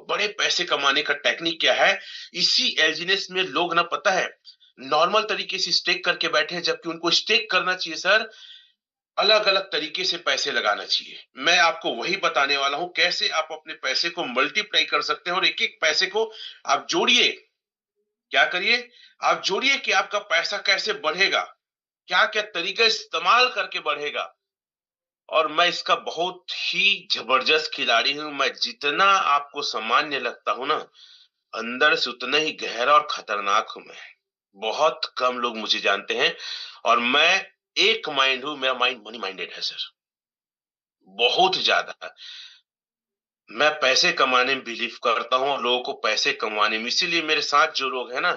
बड़े पैसे कमाने का टेक्निक क्या है, इसी एलजीनेस में लोग ना पता है नॉर्मल तरीके से स्टेक करके बैठे हैं, जबकि उनको स्टेक करना चाहिए सर, अलग अलग तरीके से पैसे लगाना चाहिए। मैं आपको वही बताने वाला हूं, कैसे आप अपने पैसे को मल्टीप्लाई कर सकते हैं और एक एक पैसे को आप जोड़िए। क्या करिए, आप जोड़िए कि आपका पैसा कैसे बढ़ेगा, क्या क्या तरीका इस्तेमाल करके बढ़ेगा। और मैं इसका बहुत ही जबरदस्त खिलाड़ी हूं। मैं जितना आपको सामान्य लगता हूं ना, अंदर से उतना ही गहरा और खतरनाक हूं मैं। बहुत कम लोग मुझे जानते हैं। और मैं एक माइंड हूं, मेरा माइंड मनी माइंडेड है सर, बहुत ज्यादा। मैं पैसे कमाने में बिलीव करता हूं और लोगों को पैसे कमाने में, इसीलिए मेरे साथ जो लोग हैं ना,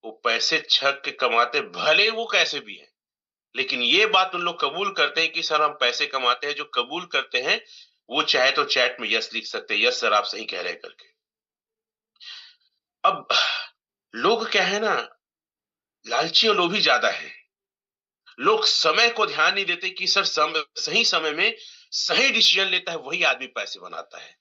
वो पैसे छक के कमाते, भले वो कैसे भी है, लेकिन ये बात उन लोग कबूल करते हैं कि सर हम पैसे कमाते हैं। जो कबूल करते हैं वो चाहे तो चैट में यस लिख सकते हैं, यस सर आप सही कह रहे हैं करके। अब लोग क्या है ना, लालची और लोभी ज्यादा है। लोग समय को ध्यान नहीं देते कि सर सही समय में सही डिसीजन लेता है वही आदमी पैसे बनाता है।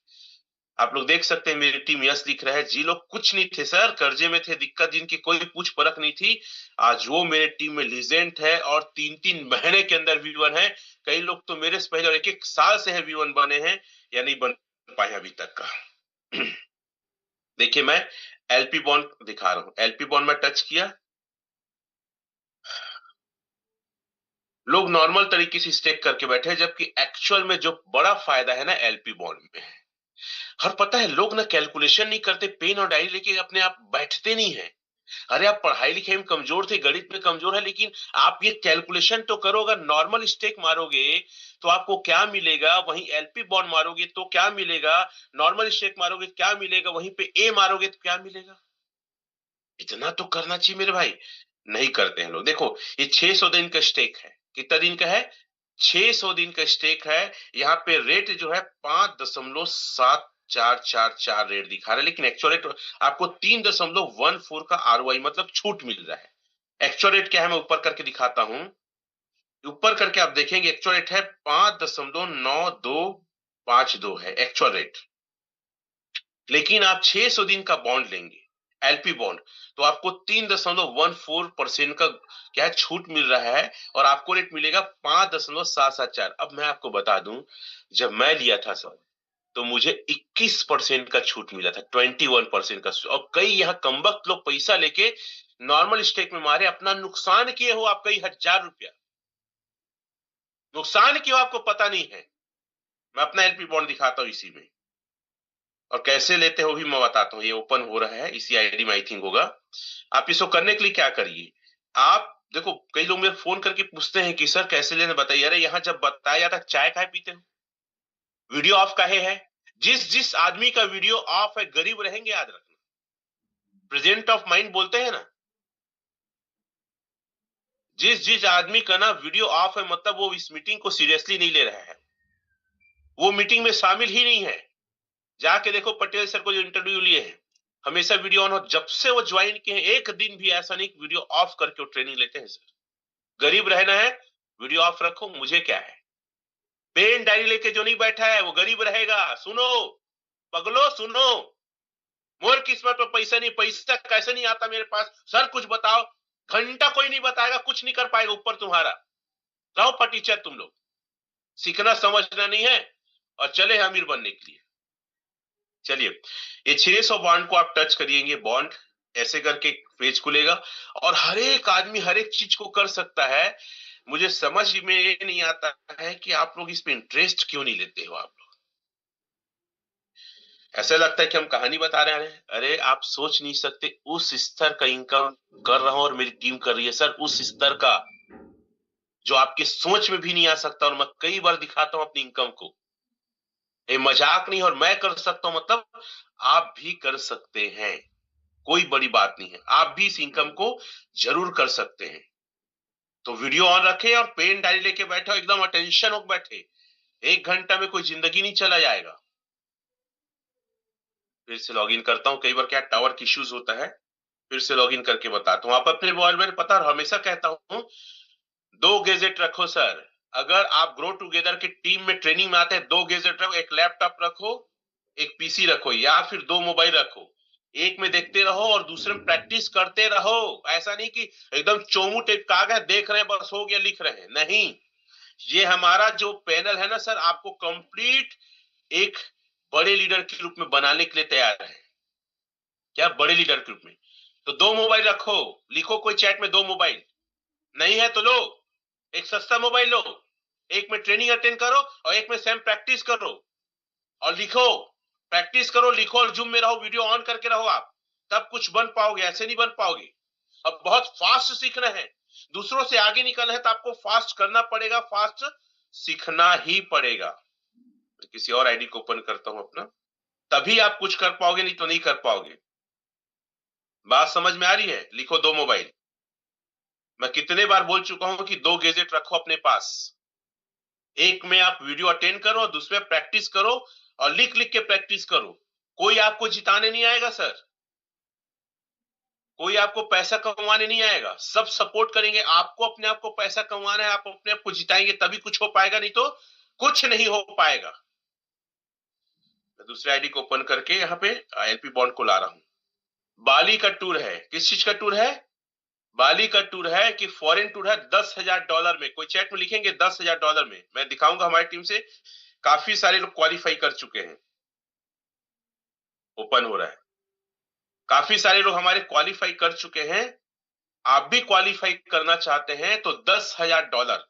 आप लोग देख सकते हैं मेरी टीम यस लिख रहा है, जी लोग कुछ नहीं थे सर, कर्जे में थे, दिक्कत जिनकी कोई पूछ परख नहीं थी, आज वो मेरे टीम में लीजेंड है और 3-3 महीने के अंदर V1 है। कई लोग तो मेरे से पहले और 1-1 साल से है V1 बने हैं, या नहीं बन पाए अभी तक का। देखिए मैं एलपी बॉन्ड दिखा रहा हूं, एलपी बॉन्ड में टच किया, लोग नॉर्मल तरीके से स्टेक करके बैठे हैं, जबकि एक्चुअल में जो बड़ा फायदा है ना एलपी बॉन्ड में है। और पता है लोग ना कैलकुलेशन नहीं करते, पेन और डायरी लेके अपने आप बैठते नहीं है। अरे आप पढ़ाई लिखाई में कमजोर थे, गणित में कमजोर है, लेकिन आप ये कैलकुलेशन तो करो। अगर नॉर्मल स्टेक मारोगे तो आपको क्या मिलेगा, वहीं एलपी बॉन्ड मारोगे तो क्या मिलेगा, नॉर्मल स्टेक मारोगे क्या मिलेगा, वहीं पे ए मारोगे तो क्या मिलेगा। इतना तो करना चाहिए मेरे भाई, नहीं करते हैं लोग। देखो ये 600 दिन का स्टेक है, कितना दिन का है, 600 दिन का स्टेक है। यहाँ पे रेट जो है 5.7444 रेट दिखा रहा है, लेकिन एक्चुअल रेट आपको 3.14 का आरओआई मतलब छूट मिल रहा है। एक्चुअल रेट क्या है मैं ऊपर करके दिखाता हूं, ऊपर करके आप देखेंगे एक्चुअल रेट है 5.9252 है एक्चुअल रेट। लेकिन आप 600 दिन का बॉन्ड लेंगे, एलपी बॉन्ड, तो आपको 3.14% का क्या है छूट मिल रहा है, और आपको रेट मिलेगा 5.774। अब मैं आपको बता दूं, जब मैं लिया था सर तो मुझे 21% का छूट मिला था, 21% का। और कई यहाँ कमबख्त लोग पैसा लेके नॉर्मल स्टेक में मारे, अपना नुकसान किए हो आप कई हजार रुपया, नुकसान किए हो आपको पता नहीं है। मैं अपना एलपी बॉन्ड दिखाता हूं इसी में, और कैसे लेते हो भी मैं बताता हूँ। ये ओपन हो रहा है इसी आईडी में आई थिंक होगा। आप इसको करने के लिए क्या करिए, आप देखो कई लोग मेरे फोन करके पूछते हैं कि सर कैसे लेना बताइए। अरे यहाँ जब बताया जाता चाय काहे पीते हो, वीडियो ऑफ काहे है। जिस जिस आदमी का वीडियो ऑफ है गरीब रहेंगे, याद रखना। प्रेजेंट ऑफ माइंड बोलते हैं ना, जिस जिस आदमी का ना वीडियो ऑफ है मतलब वो इस मीटिंग को सीरियसली नहीं ले रहा है, वो मीटिंग में शामिल ही नहीं है। जाके देखो पटेल सर को जो इंटरव्यू लिए हैं, हमेशा वीडियो ऑन हो। जब से वो ज्वाइन किए हैं एक दिन भी ऐसा नहीं वीडियो ऑफ करके वो ट्रेनिंग लेते हैं सर। गरीब रहना है, वीडियो ऑफ रखो, मुझे क्या है। पेन डायरी लेके जो नहीं बैठा है वो गरीब रहेगा। सुनो पगलो सुनो, मोर किस्मत में पैसा नहीं, पैसा कैसे नहीं आता मेरे पास सर कुछ बताओ। घंटा कोई नहीं बताएगा, कुछ नहीं कर पाएगा ऊपर तुम्हारा। रहो फटीचर तुम लोग, सीखना समझना नहीं है और चले अमीर बनने के लिए। चलिए ये 600 बॉन्ड को आप टच करिएंगे, बॉन्ड ऐसे करके पेज खुलेगा, और हर एक आदमी हर एक चीज को कर सकता है। मुझे समझ में ये नहीं आता है कि आप लोग इस पे इंटरेस्ट क्यों नहीं लेते हो। आप लोग ऐसा लगता है कि हम कहानी बता रहे हैं। अरे आप सोच नहीं सकते उस स्तर का इनकम कर रहा हूं और मेरी टीम कर रही है सर, उस स्तर का जो आपकी सोच में भी नहीं आ सकता। और मैं कई बार दिखाता हूं अपनी इनकम को, ये मजाक नहीं, और मैं कर सकता हूं मतलब आप भी कर सकते हैं। कोई बड़ी बात नहीं है, आप भी इस इनकम को जरूर कर सकते हैं। तो वीडियो ऑन रखे और पेन डायरी लेके बैठो, एकदम अटेंशन हो बैठे। 1 घंटा में कोई जिंदगी नहीं चला जाएगा। फिर से लॉगिन करता हूं, कई बार क्या टावर की इश्यूज होता है, फिर से लॉगिन करके बताता हूं। आप अपने मोबाइल में पता हमेशा कहता हूं 2 गैजेट रखो सर। अगर आप ग्रो टुगेदर की टीम में ट्रेनिंग में आते हैं 2 गैजेट रखो, एक लैपटॉप रखो, एक पीसी रखो या फिर 2 मोबाइल रखो, एक में देखते रहो और दूसरे में प्रैक्टिस करते रहो। ऐसा नहीं कि एकदम चोमू टाइप का आ गया, देख रहे हैं बस हो गया, लिख रहे हैं, नहीं। ये हमारा जो पैनल है ना सर, आपको कंप्लीट एक बड़े लीडर के रूप में बनाने के लिए तैयार है। क्या बड़े लीडर के रूप में? तो 2 मोबाइल रखो, लिखो कोई चैट में 2 मोबाइल, नहीं है तो लो, एक सस्ता मोबाइल लो, एक में ट्रेनिंग अटेंड करो और एक में सेम प्रैक्टिस करो और लिखो, प्रैक्टिस करो, लिखो और जूम में रहो, वीडियो ऑन करके रहो आप, तब कुछ बन पाओगे, ऐसे नहीं बन पाओगे। अब बहुत फास्ट सीखना है, दूसरों से आगे निकलना है तो आपको फास्ट करना पड़ेगा, फास्ट सीखना ही पड़ेगा। मैं किसी और आईडी को ओपन करता हूं अपना, तभी आप कुछ कर पाओगे, नहीं तो नहीं कर पाओगे। बात समझ में आ रही है? लिखो 2 मोबाइल। मैं कितने बार बोल चुका हूं कि 2 गैजेट रखो अपने पास, एक में आप वीडियो अटेंड करो और दूसरे में प्रैक्टिस करो और लिख लिख के प्रैक्टिस करो। कोई आपको जिताने नहीं आएगा सर, कोई आपको पैसा कमाने नहीं आएगा, सब सपोर्ट करेंगे। आपको अपने आप को पैसा कमाना है, आप अपने आप को जिताएंगे तभी कुछ हो पाएगा, नहीं तो कुछ नहीं हो पाएगा। मैं दूसरे आईडी को ओपन करके यहाँ पे एलपी बॉन्ड को ला रहा हूं। बाली का टूर है, किस चीज का टूर है? बाली का टूर है कि फॉरेन टूर है, $10,000 में। कोई चैट में लिखेंगे $10,000 में, मैं दिखाऊंगा। हमारी टीम से काफी सारे लोग क्वालिफाई कर चुके हैं, ओपन हो रहा है, काफी सारे लोग हमारे क्वालिफाई कर चुके हैं। आप भी क्वालिफाई करना चाहते हैं तो $10,000,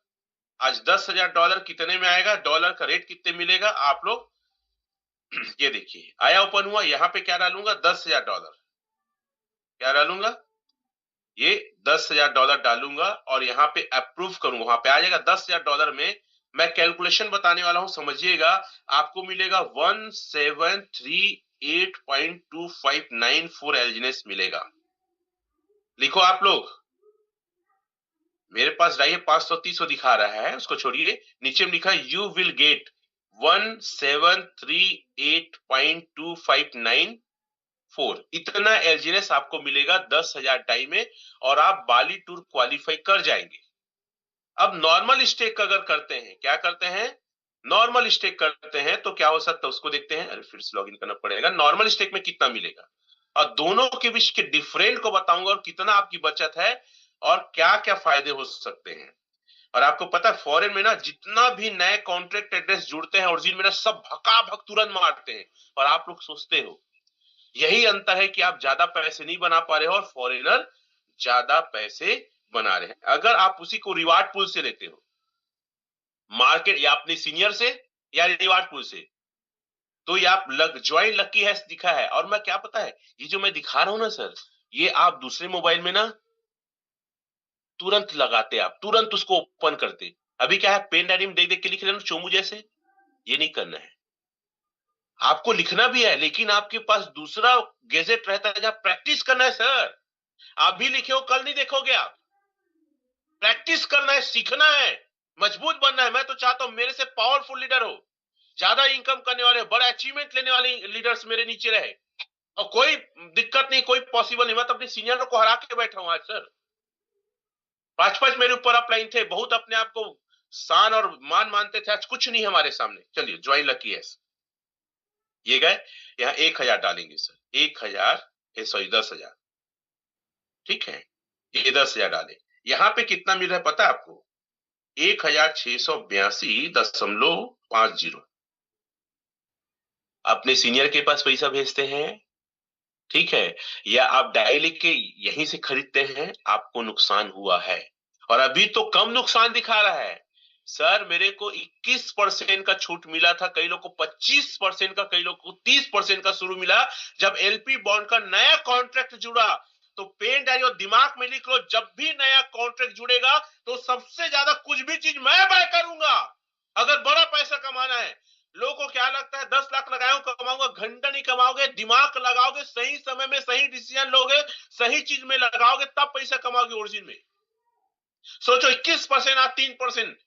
आज $10,000 कितने में आएगा, डॉलर का रेट कितने मिलेगा आप लोग ये देखिए। आया, ओपन हुआ, यहाँ पे क्या डालूंगा, $10,000, क्या डालूंगा, ये $10,000 डालूंगा और यहाँ पे अप्रूव करूंगा, वहां पे आ जाएगा $10,000 में। मैं कैलकुलेशन बताने वाला हूं, समझिएगा। आपको मिलेगा 1738.2594 एलजीनेस मिलेगा। लिखो आप लोग, मेरे पास डाइए 530 दिखा रहा है, उसको छोड़िए, नीचे में लिखा है यू विल गेट 1738.2594, इतना एलजीनेस आपको मिलेगा 10,000 डाई में और आप बाली टूर क्वालिफाई कर जाएंगे। अब नॉर्मल स्टेक अगर करते हैं, क्या करते हैं, नॉर्मल स्टेक करते हैं तो क्या हो सकता है उसको देखते हैं। अरे फिर से लॉगिन करना पड़ेगा। नॉर्मल स्टेक में कितना मिलेगा और दोनों के बीच के डिफरेंट को बताऊंगा और कितना आपकी बचत है और क्या क्या फायदे हो सकते हैं। और आपको पता है फॉरेन में ना जितना भी नए कॉन्ट्रैक्ट एड्रेस जुड़ते हैं ओरिजिन में ना, सब भका भक तुरंत मारते हैं और आप लोग सोचते हो। यही अंतर है कि आप ज्यादा पैसे नहीं बना पा रहे हो और फॉरेनर ज्यादा पैसे बना रहे हैं। अगर आप उसी को रिवार्ड पूल से लेते हो, मार्केट या अपने सीनियर से या रिवार्ड पूल से, तो ये आप ज्वाइन लकी हैश दिखा है। और मैं क्या पता है, ये जो मैं दिखा रहा हूं ना सर, ये आप दूसरे मोबाइल में ना तुरंत लगाते, आप तुरंत उसको ओपन करते। अभी क्या है, पेन डायरी में देख देख के लिख रहे हो चोमू जैसे, ये नहीं करना है। आपको लिखना भी है लेकिन आपके पास दूसरा गैजेट रहता है जहां प्रैक्टिस करना है सर। आप भी लिखे हो, कल नहीं देखोगे आप। प्रैक्टिस करना है, सीखना है, मजबूत बनना है। मैं तो चाहता हूं मेरे से पावरफुल लीडर हो, ज्यादा इनकम करने वाले, बड़ा अचीवमेंट लेने वाले लीडर्स मेरे नीचे रहे और कोई दिक्कत नहीं, कोई पॉसिबल नहीं। मैं तो अपने सीनियरों को हरा के बैठा हूं आज सर। 5-5 मेरे ऊपर अपलाइन थे, बहुत अपने आप को शान और मान मानते थे, आज कुछ नहीं हमारे सामने। चलिए ज्वाइन लकी है, ये गए, यहाँ 1,000 डालेंगे सर, 1,000, सॉरी 10,000, ठीक है, ये 10,000 डाले। यहाँ पे कितना मिल रहा है पता है आपको, 1,682.50 अपने सीनियर के पास पैसा भेजते हैं, ठीक है, या आप डाई लिख के यहीं से खरीदते हैं, आपको नुकसान हुआ है। और अभी तो कम नुकसान दिखा रहा है सर। मेरे को 21% का छूट मिला था, कई लोग को 25% का, कई लोग को 30% का शुरू मिला जब एलपी बॉन्ड का नया कॉन्ट्रैक्ट जुड़ा। तो पेन डायरी और दिमाग में लिख लो, जब भी नया कॉन्ट्रैक्ट जुड़ेगा तो सबसे ज्यादा कुछ भी चीज मैं बाय करूंगा। अगर बड़ा पैसा कमाना है, लोगों को क्या लगता है 10 लाख लगाओ कमाऊंगा, घंटा नहीं कमाओगे, दिमाग लगाओगे, सही समय में सही डिसीजन लोगे, सही चीज में लगाओगे, तब पैसा कमाओगे ओरिजिन में। सोचो 21% आज 3%।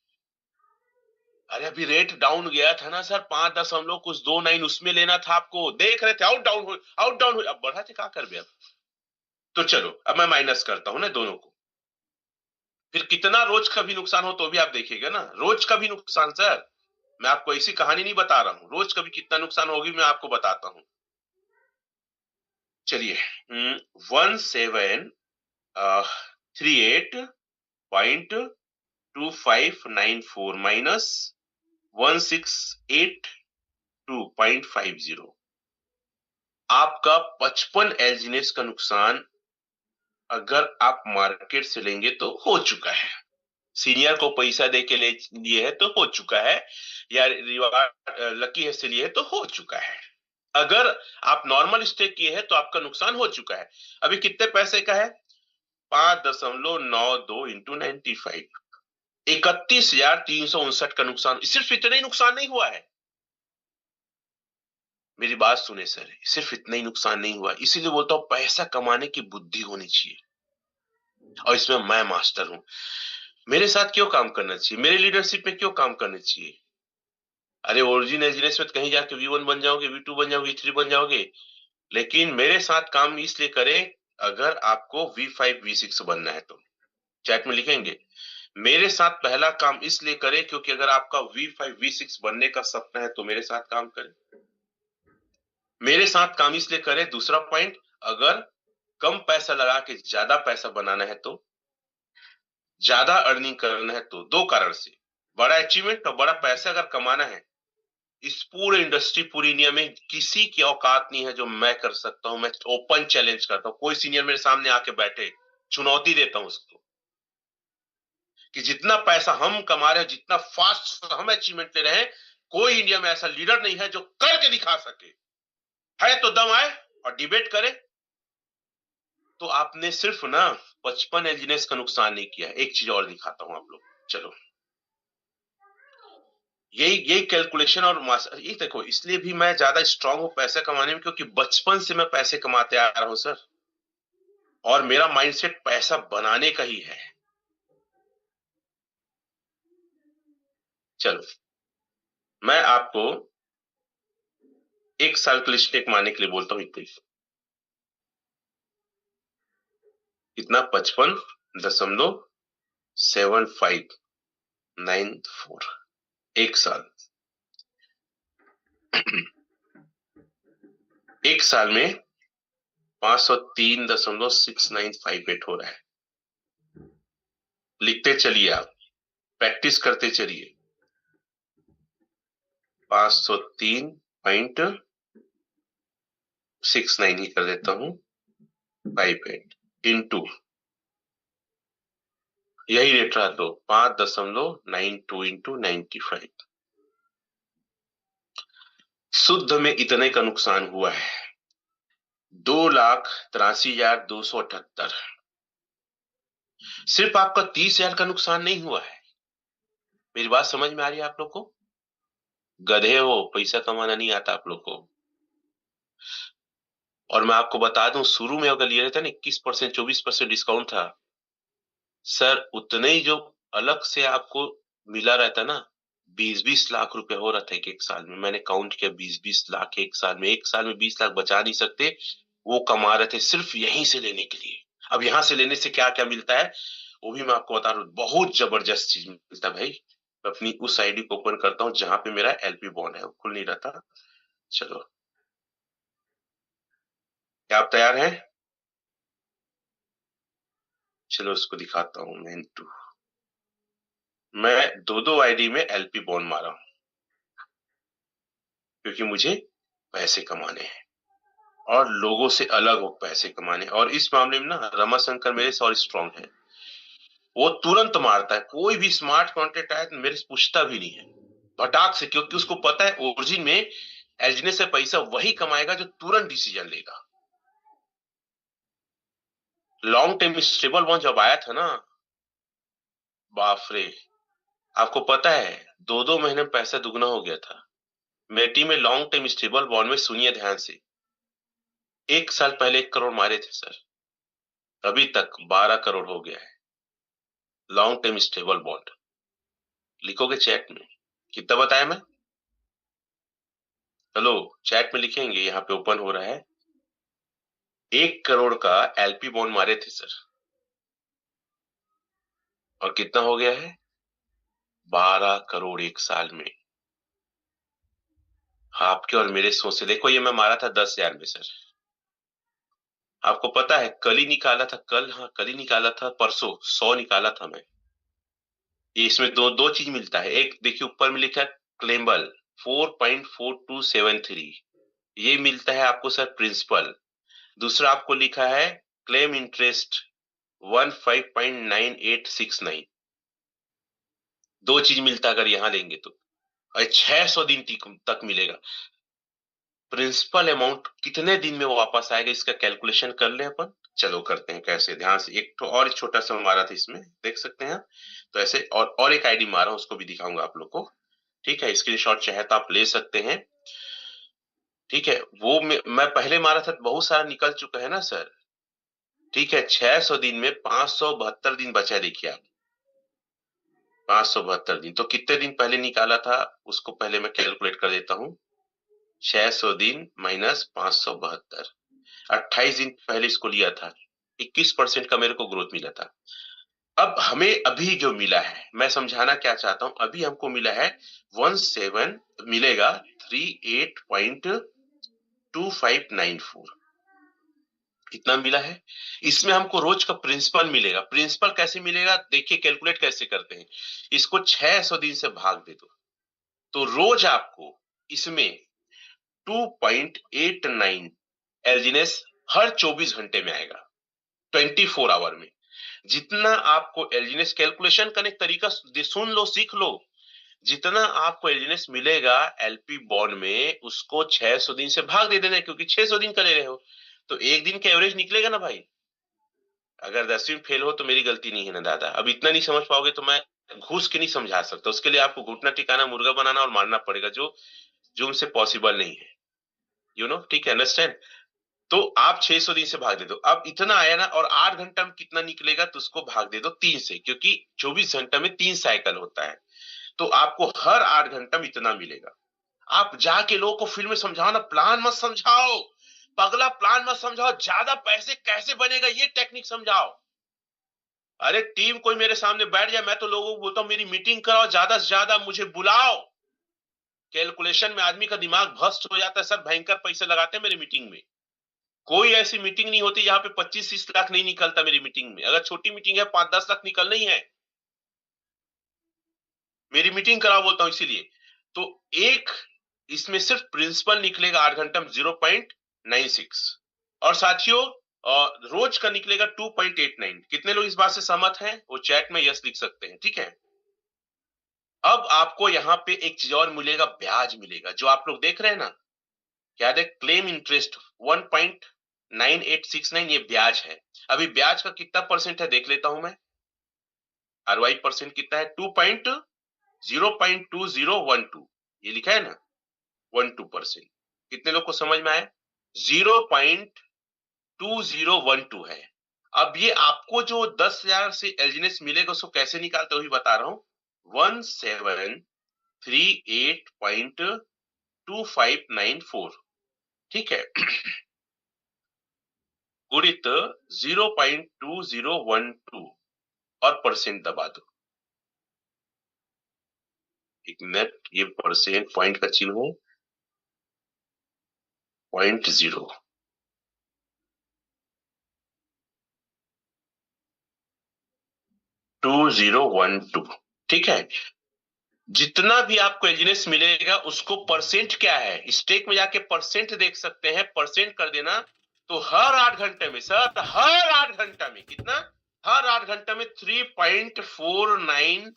अरे अभी रेट डाउन गया था ना सर, 5.29, उसमें लेना था आपको, देख रहे थे आउट डाउन हो, आउट डाउन हो, अब बढ़ा थे, क्या कर अब। तो चलो अब मैं माइनस करता हूं ना दोनों को, फिर कितना रोज का भी नुकसान हो तो भी आप देखिएगा ना, रोज का भी नुकसान सर। मैं आपको ऐसी कहानी नहीं बता रहा हूं, रोज कभी कितना नुकसान होगी मैं आपको बताता हूं। चलिए, 1738.2594 माइनस 1682.50, आपका 55 एलजीनेस का नुकसान अगर आप मार्केट से लेंगे तो हो चुका है। सीनियर को पैसा दे के लिए है तो हो चुका है, या रिवार्ड लकी है से लिए है तो हो चुका है। अगर आप नॉर्मल स्टेक किए हैं तो आपका नुकसान हो चुका है। अभी कितने पैसे का है? 5.92 इंटू 95, 31,359 का नुकसान। सिर्फ इतना ही नुकसान नहीं हुआ है, मेरी बात सुने सर, सिर्फ इतना ही नुकसान नहीं हुआ। इसीलिए बोलता हूं पैसा कमाने की बुद्धि होनी चाहिए, और इसमें मैं मास्टर हूं। मेरे साथ क्यों काम करना चाहिए, मेरे लीडरशिप में क्यों काम करना चाहिए? अरे ओरिजिन एजीनेस में कहीं जाके V1 बन जाओगे, V2 बन जाओगे, V3 बन जाओगे, लेकिन मेरे साथ काम इसलिए करें अगर आपको V5 V6 बनना है तो। चैट में लिखेंगे, मेरे साथ पहला काम इसलिए करें क्योंकि अगर आपका V5 V6 बनने का सपना है तो मेरे साथ काम करें। मेरे साथ काम इसलिए करें, दूसरा पॉइंट, अगर कम पैसा लगा के ज्यादा पैसा बनाना है तो, ज्यादा अर्निंग करना है तो। दो कारण से, बड़ा अचीवमेंट और बड़ा पैसा अगर कमाना है, इस पूरे इंडस्ट्री पूरी इंडिया में किसी की औकात नहीं है जो मैं कर सकता हूं। मैं ओपन चैलेंज करता हूं, कोई सीनियर मेरे सामने आके बैठे, चुनौती देता हूं उसको कि जितना पैसा हम कमा रहे हैं, जितना फास्ट हम अचीवमेंट ले रहे हैं, कोई इंडिया में ऐसा लीडर नहीं है जो करके दिखा सके। है तो दम आए और डिबेट करे। तो आपने सिर्फ ना 55 एलजीनेस का नुकसान नहीं किया। एक चीज और दिखाता हूं आप लोग, चलो। यही कैलकुलेशन और ये देखो, इसलिए भी मैं ज्यादा स्ट्रांग हूं पैसे कमाने में क्योंकि बचपन से मैं पैसे कमाते आ रहा हूं सर, और मेरा माइंडसेट पैसा बनाने का ही है। चलो, मैं आपको एक साल के लिए स्टेक मारने के लिए बोलता हूं। कितना? 55.7594, एक साल। एक साल में 503.6958 हो रहा है। लिखते चलिए, आप प्रैक्टिस करते चलिए। 503.69 ही कर देता हूं, 58 इंटू, यही रेट रहा तो 5.92 इंटू 95। शुद्ध में इतने का नुकसान हुआ है, 2,83,278। सिर्फ आपका 30,000 का नुकसान नहीं हुआ है। मेरी बात समझ में आ रही है आप लोग को? गधे हो, पैसा कमाना नहीं आता आप लोग को। और मैं आपको बता दूं, शुरू में अगर लिए रहता ना 21%, 24% डिस्काउंट था सर, उतने ही जो अलग से आपको मिला रहता ना, 20-20 लाख रुपए हो रहा था एक साल में। मैंने काउंट किया, 20-20 लाख एक साल में। एक साल में 20 लाख बचा नहीं सकते, वो कमा रहे थे सिर्फ यहीं से लेने के लिए। अब यहां से लेने से क्या क्या मिलता है वो भी मैं आपको बता रहा हूँ, बहुत जबरदस्त चीज मिलता है भाई। मैं अपनी उस आईडी को ओपन करता हूँ जहां पे मेरा एलपी बॉन्ड है, वो खुल नहीं रहता। चलो, क्या आप तैयार हैं? चलो उसको दिखाता हूँ मैं। मैं दो दो आईडी में एलपी बॉन्ड मारा हूं क्योंकि मुझे पैसे कमाने हैं और लोगों से अलग हो पैसे कमाने। और इस मामले में ना रमाशंकर मेरे से और स्ट्रांग है, वो तुरंत मारता है। कोई भी स्मार्ट कॉन्टेक्ट आए तो मेरे से पूछता भी नहीं है, भटाक से, क्योंकि उसको पता है ओरिजिन में एलजीने से पैसा वही कमाएगा जो तुरंत डिसीजन लेगा। लॉन्ग टर्म स्टेबल बॉन्ड जब आया था ना, बाप रे, आपको पता है 2-2 महीने में पैसा दुगना हो गया था। मेरी टीम में लॉन्ग टर्म स्टेबल बॉन्ड में, सुनिए ध्यान से, 1 साल पहले 1 करोड़ मारे थे सर, अभी तक 12 करोड़ हो गया है। लॉन्ग टर्म स्टेबल बॉन्ड लिखोगे चैट में, कितना बताया मैं? चलो चैट में लिखेंगे, यहाँ पे ओपन हो रहा है। 1 करोड़ का एलपी बॉन्ड मारे थे सर, और कितना हो गया है? 12 करोड़ एक साल में। आपके और मेरे सोच से देखो, ये मैं मारा था 10,000 में सर। आपको पता है कल ही निकाला था, कल, हाँ कल ही निकाला था, परसों 100 निकाला था मैं। ये इसमें दो दो चीज मिलता है। एक देखिए ऊपर में लिखा है क्लेम्बल 4.4273, ये मिलता है आपको सर प्रिंसिपल। दूसरा आपको लिखा है क्लेम इंटरेस्ट 15.9869। दो चीज मिलता है अगर यहां लेंगे तो। और 600 दिन तक मिलेगा। प्रिंसिपल अमाउंट कितने दिन में वापस आएगा, इसका कैलकुलेशन कर ले अपन। चलो करते हैं कैसे, ध्यान से। एक तो और छोटा सा मारा था इसमें, देख सकते हैं। तो ऐसे और एक आईडी मारा, उसको भी दिखाऊंगा आप लोग को। ठीक है, स्क्रीनशॉट चाहे तो आप ले सकते हैं। ठीक है, वो मैं पहले मारा था, बहुत सारा निकल चुका है ना सर। ठीक है, 600 दिन में 572 दिन बचा है, देखिए आप। 572 दिन तो कितने दिन पहले निकाला था, उसको पहले मैं कैलकुलेट कर देता हूँ। 600 दिन माइनस 572, 28 दिन पहले इसको लिया था। 21% का मेरे को ग्रोथ मिला था। अब हमें अभी जो मिला है, मैं समझाना क्या चाहता हूं, अभी हमको मिला है 17 मिलेगा 38.2594। कितना मिला है। इसमें हमको रोज का प्रिंसिपल मिलेगा। प्रिंसिपल कैसे मिलेगा, देखिए कैलकुलेट कैसे करते हैं। इसको 600 दिन से भाग दे दो, तो रोज आपको इसमें 2.89 एलजीनेस हर 24 घंटे में आएगा, 24 आवर में। जितना आपको एलजीनेस कैलकुलेशन करने का तरीका सुन लो, सीख लो। जितना आपको एलजीनेस मिलेगा एलपी बॉन्ड में, उसको 600 दिन से भाग दे देना है, क्योंकि 600 दिन का ले रहे हो। तो एक दिन का एवरेज निकलेगा ना भाई। अगर 10वीं फेल हो तो मेरी गलती नहीं है ना दादा। अब इतना नहीं समझ पाओगे तो मैं घुस के नहीं समझा सकता। उसके लिए आपको घुटना टिकाना, मुर्गा बनाना और मारना पड़ेगा, जो जो उनसे पॉसिबल नहीं है। ठीक है, अंडरस्टैंड। तो आप 600 दिन से भाग दे दो। अब इतना आया ना, और 8 घंटा में कितना निकलेगा, तो उसको भाग दे दो 3 से, क्योंकि 24 घंटा में 3 साइकिल होता है। तो आपको हर 8 घंटा में इतना मिलेगा। आप जाके लोगों को फिल्म में समझाओ ना, प्लान मत समझाओ। पगला, प्लान मत समझाओ, ज्यादा पैसे कैसे बनेगा ये टेक्निक समझाओ। अरे टीम कोई मेरे सामने बैठ जाए, मैं तो लोगों को बोलता हूं मेरी मीटिंग कराओ, ज्यादा से ज्यादा मुझे बुलाओ। कैलकुलेशन में आदमी का दिमाग भ्रष्ट हो जाता है। सब भयंकर पैसे लगाते हैं मेरी मीटिंग में। कोई ऐसी मीटिंग नहीं होती जहां पे 25-30 लाख नहीं निकलता मेरी मीटिंग में। अगर छोटी मीटिंग है 5-10 लाख निकलना ही है। मेरी मीटिंग कराओ बोलता हूं इसीलिए। तो एक इसमें सिर्फ प्रिंसिपल निकलेगा 8 घंटा में 0.96। और साथियों, रोज का निकलेगा 2.89। कितने लोग इस बात से सहमत हैं, वो चैट में यस लिख सकते हैं। ठीक है। अब आपको यहाँ पे एक चीज और मिलेगा, ब्याज मिलेगा, जो आप लोग देख रहे हैं ना। क्या है, क्लेम इंटरेस्ट 1.9869, ये ब्याज है। अभी ब्याज का कितना परसेंट है देख लेता हूं मैं। आरवाई परसेंट कितना है, 2.0.2012, ये लिखा है ना, 12%। कितने लोग को समझ में आया। 0.2012 है। अब ये आपको जो 10,000 से एलजीनेस मिलेगा, उसको कैसे निकालते वही बता रहा हूं। 1738.2594, ठीक है, गुणित 0.2012 और परसेंट दबा दो। एक मिनट, ये परसेंट पॉइंट का चिन्ह है, 0.0, 2012, ठीक है। जितना भी आपको एलजीनेस मिलेगा उसको परसेंट क्या है, स्टेक में जाके परसेंट देख सकते हैं, परसेंट कर देना। तो हर 8 घंटे में सर, हर 8 घंटा में कितना, हर 8 घंटा में 3.49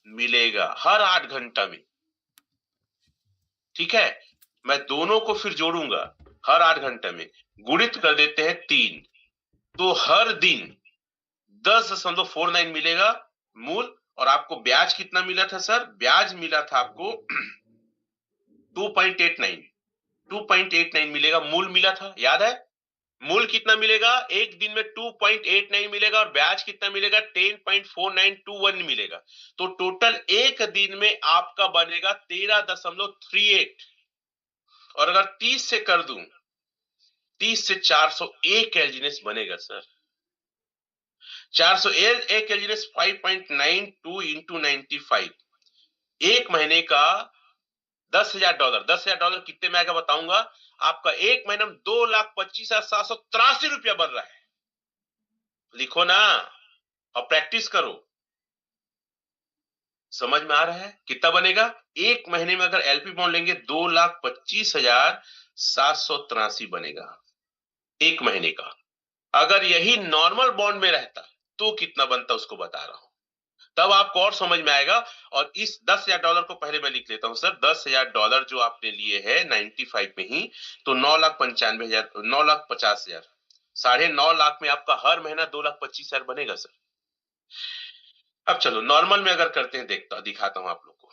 मिलेगा, हर 8 घंटा में। ठीक है, मैं दोनों को फिर जोड़ूंगा, हर 8 घंटे में गुणित कर देते हैं 3, तो हर दिन 10.49 मिलेगा मूल। और आपको ब्याज कितना मिला था सर, ब्याज मिला था आपको 2.89, 2.89 मिलेगा मूल मिला था, याद है। मूल कितना मिलेगा, एक दिन में 2.89 मिलेगा, और ब्याज कितना मिलेगा, 10.4921 मिलेगा। तो टोटल एक दिन में आपका बनेगा 13.38। और अगर 30 से कर दूं, 30 से 401 एलजीनेस बनेगा सर। 401 एलजीनेस 5.92 इंटू 95, एक महीने का $10,000, $10,000 कितने में आएगा बताऊंगा। आपका एक महीने में 2,25,783 रुपया बन रहा है। लिखो ना और प्रैक्टिस करो। समझ में आ रहा है कितना बनेगा? एक महीने में अगर एलपी बॉन्ड लेंगे 2,25,783 बनेगा एक महीने का। अगर यही नॉर्मल बॉन्ड में रहता तो कितना बनता उसको बता रहा हूं, तब आपको और समझ में आएगा। और इस $10,000 को पहले मैं लिख लेता हूं सर। $10,000 जो आपने लिए है 95 में ही, तो 9,95,000, 9,50,000, 9.5 लाख में आपका हर महीना 2,25,000 बनेगा सर। अब चलो नॉर्मल में अगर करते हैं, दिखाता हूं आप लोग को।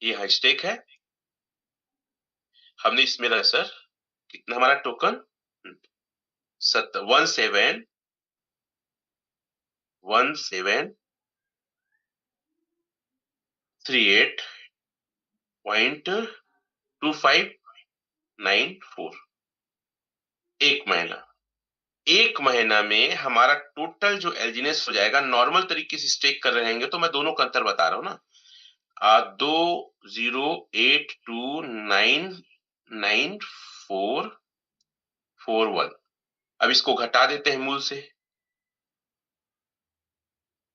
ये हाई स्टेक है, हमने इसमें रहा सर कितना हमारा टोकन 17,138.2594 एक महीना में हमारा टोटल जो एलजीनेस हो जाएगा, नॉर्मल तरीके से स्टेक कर रहे हैं तो मैं दोनों का अंतर बता रहा हूं ना। 2,082,99441। अब इसको घटा देते हैं मूल से।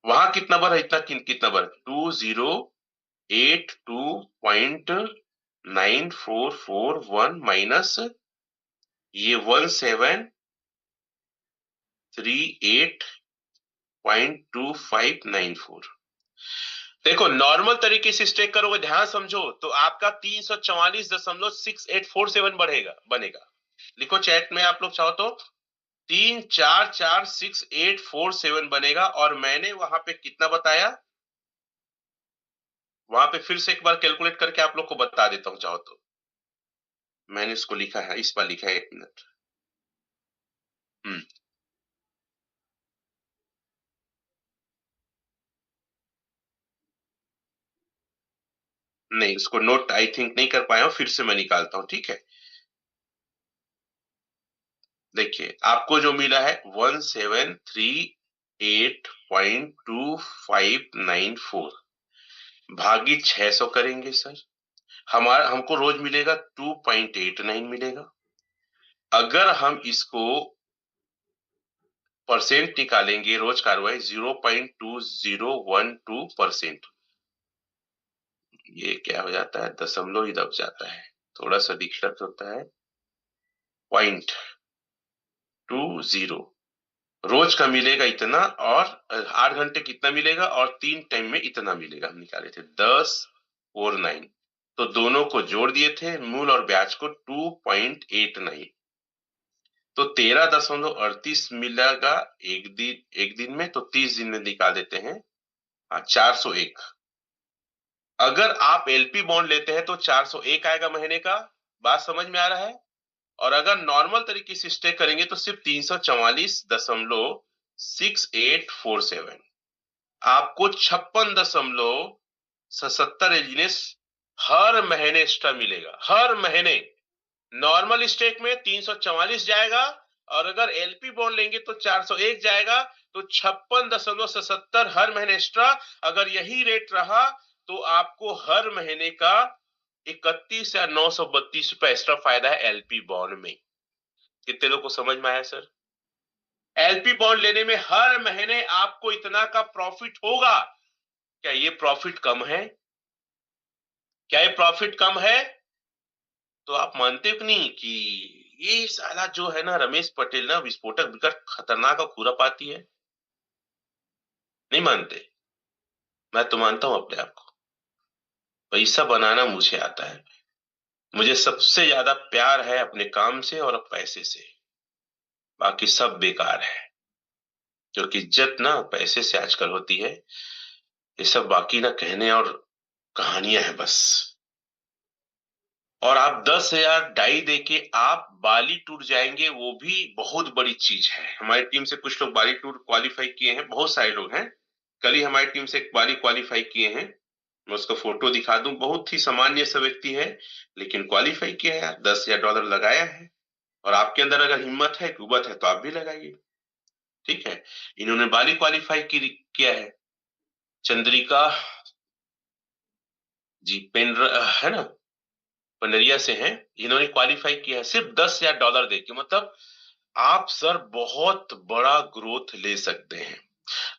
वहां कितना बढ़ा, कितना बढ़ा 2,082.9441 माइनस ये 1,738.2594। देखो नॉर्मल तरीके से स्टेक करोगे, ध्यान समझो, तो आपका 344.6847 बनेगा। लिखो चैट में आप लोग चाहो तो 3446847 बनेगा। और मैंने वहां पे कितना बताया, वहां पे फिर से एक बार कैलकुलेट करके आप लोग को बता देता हूं चाहो तो। मैंने इसको लिखा है, इस पर लिखा है, 1 मिनट। नहीं, इसको नोट आई थिंक नहीं कर पाया हूं, फिर से मैं निकालता हूं, ठीक है। देखिए आपको जो मिला है 1,738.2594 भागी 600 करेंगे सर, हमको रोज मिलेगा 2.89 मिलेगा। अगर हम इसको परसेंट निकालेंगे, रोज कार्रवाई 0.2012%। ये क्या हो जाता है, दशमलव ही दब जाता है, थोड़ा सा दिक्कत होता है। 0.20 रोज का मिलेगा इतना, और 8 घंटे कितना मिलेगा, और 3 टाइम में इतना मिलेगा। हम निकाले थे 10 और 9, तो दोनों को जोड़ दिए थे, मूल और ब्याज को 2.89, तो 13.38 मिलेगा एक दिन में। तो 30 दिन में निकाल देते हैं 401। अगर आप एलपी बॉन्ड लेते हैं तो 401 आएगा महीने का। बात समझ में आ रहा है? और अगर नॉर्मल तरीके से स्टे करेंगे तो सिर्फ 344.6847। आपको 56.77 एलजीनेस हर महीने एक्स्ट्रा मिलेगा, हर महीने। नॉर्मल स्टेक में 344 जाएगा, और अगर एलपी बॉन्ड लेंगे तो 401 जाएगा, तो 56.77 हर महीने एक्स्ट्रा। अगर यही रेट रहा तो आपको हर महीने का 31,932 रुपए एक्स्ट्रा फायदा है एलपी बॉन्ड में। कितने लोग को समझ में आया सर? एलपी बॉन्ड लेने में हर महीने आपको इतना का प्रॉफिट होगा। क्या ये प्रॉफिट कम है? क्या ये प्रॉफिट कम है? तो आप मानते हो कि नहीं कि ये साला जो है ना रमेश पटेल ना, विस्फोटक विकट खतरनाक और खुरापाती है? नहीं मानते? मैं तो मानता हूं अपने आप को। पैसा बनाना मुझे आता है। मुझे सबसे ज्यादा प्यार है अपने काम से और पैसे से, बाकी सब बेकार है। क्योंकि इज्जत ना पैसे से आजकल होती है, ये सब बाकी ना कहने और कहानियां हैं बस। और आप 10,000 डाई देके आप बाली टूर जाएंगे, वो भी बहुत बड़ी चीज है। हमारी टीम से कुछ लोग बाली टूर क्वालिफाई किए हैं, बहुत सारे लोग हैं। कल ही हमारी टीम से एक बाली क्वालिफाई किए हैं, मैं उसका फोटो दिखा दूं। बहुत ही सामान्य सा व्यक्ति है, लेकिन क्वालिफाई किया है, $10,000 लगाया है। और आपके अंदर अगर हिम्मत है, कुवत है, तो आप भी लगाइए, ठीक है। इन्होंने बाली क्वालिफाई किया है। चंद्रिका जी है ना, पंडरिया से हैं, इन्होंने क्वालिफाई किया है सिर्फ $10,000 दे के। मतलब आप सर बहुत बड़ा ग्रोथ ले सकते हैं।